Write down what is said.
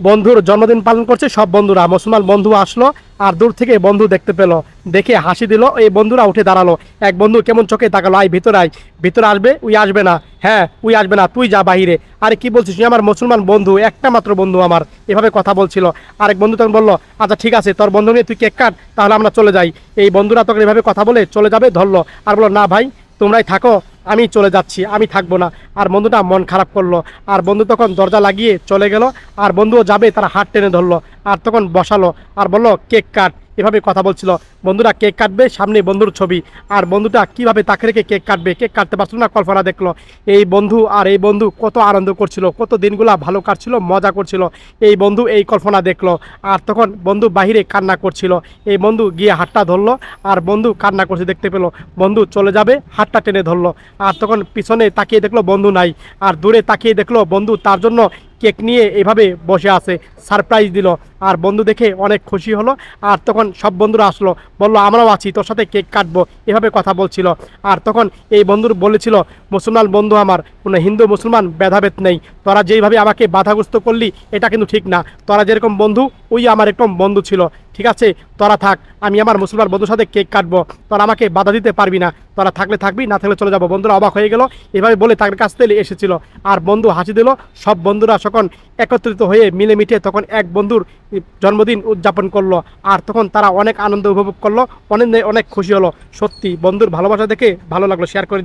বন্ধুর জন্মদিন পালন করছে সব বন্ধুরা, মুসলমান বন্ধু আসলো আর দূর থেকে বন্ধু দেখতে পেলো, দেখে হাসি দিল। এই বন্ধুরা উঠে দাঁড়ালো। এক বন্ধু কেমন চোখে তাকালো, আয় ভিতরে আয়। ভিতরে আসবে, উই আসবে না। হ্যাঁ, উই আসবে না, তুই যা বাহিরে। আরে কি বলছিস, তুই আমার মুসলমান বন্ধু, একটা মাত্র বন্ধু আমার। এভাবে কথা বলছিল। আরেক বন্ধু তখন বললো, আচ্ছা ঠিক আছে, তোর বন্ধু নিয়ে তুই কেক কাট, তাহলে আমরা চলে যাই। এই বন্ধুরা তখন এভাবে কথা বলে চলে যাবে, ধরলো আর বললো, না ভাই, তোমরাই থাকো, আমি চলে যাচ্ছি, আমি থাকবো না। আর বন্ধুটা মন খারাপ করলো। আর বন্ধু তখন দরজা লাগিয়ে চলে গেল। আর বন্ধুও যাবে, তারা হাত টেনে ধরলো। আর তখন বসালো আর বললো, কেক কাট। এভাবে কথা বলছিল। বন্ধুরা কেক কাটবে, সামনে বন্ধুর ছবি। আর বন্ধুটা কিভাবে তাকে রেখে কেক কাটবে, কেক কাটতে পারছিল না, কল্পনা দেখলো। এই বন্ধু আর এই বন্ধু কত আনন্দ করছিল, কত দিনগুলা ভালো কাটছিল, মজা করছিল। এই বন্ধু এই কল্পনা দেখলো। আর তখন বন্ধু বাহিরে কান্না করছিল। এই বন্ধু গিয়ে হাতটা ধরলো। আর বন্ধু কান্না করছে দেখতে পেলো। বন্ধু চলে যাবে, হাতটা টেনে ধরলো। আর তখন পিছনে তাকিয়ে দেখলো বন্ধু নাই। আর দূরে তাকিয়ে দেখলো বন্ধু তার জন্য কেক নিয়ে এভাবে বসে আছে, সারপ্রাইজ দিল। আর বন্ধু দেখে অনেক খুশি হলো। আর তখন সব বন্ধুরা আসলো, বললো আমরাও আছি, তোর সাথে কেক কাটবো, এভাবে কথা বলছিল। আর তখন এই বন্ধুর বলেছিল, মুসলমান বন্ধু আমার, কোনো হিন্দু মুসলমান ভেদাভেদ নেই। তোরা যেইভাবে আমাকে বাধাগ্রস্ত করলি, এটা কিন্তু ঠিক না। তোরা যেরকম বন্ধু, ওই আমার একদম বন্ধু ছিল। ঠিক আছে, তোরা থাক, আমি আমার মুসলমান বন্ধুর সাথে কেক কাটবো। তোরা আমাকে বাধা দিতে পারবি না। তোরা থাকলে থাকবি, না থাকলে চলে যাবো। বন্ধুরা অবাক হয়ে গেল। এভাবে বলে তার কাছ থেকে এসেছিল। আর বন্ধু হাসি দিল। সব বন্ধুরা তখন একত্রিত হয়ে মিলেমিশে তখন এক বন্ধুর জন্মদিন উদযাপন করলো। আর তখন তারা অনেক আনন্দ উপভোগ করলো, অনেক অনেক খুশি হলো। সত্যি বন্ধুর ভালোবাসা দেখে ভালো লাগলো, শেয়ার করে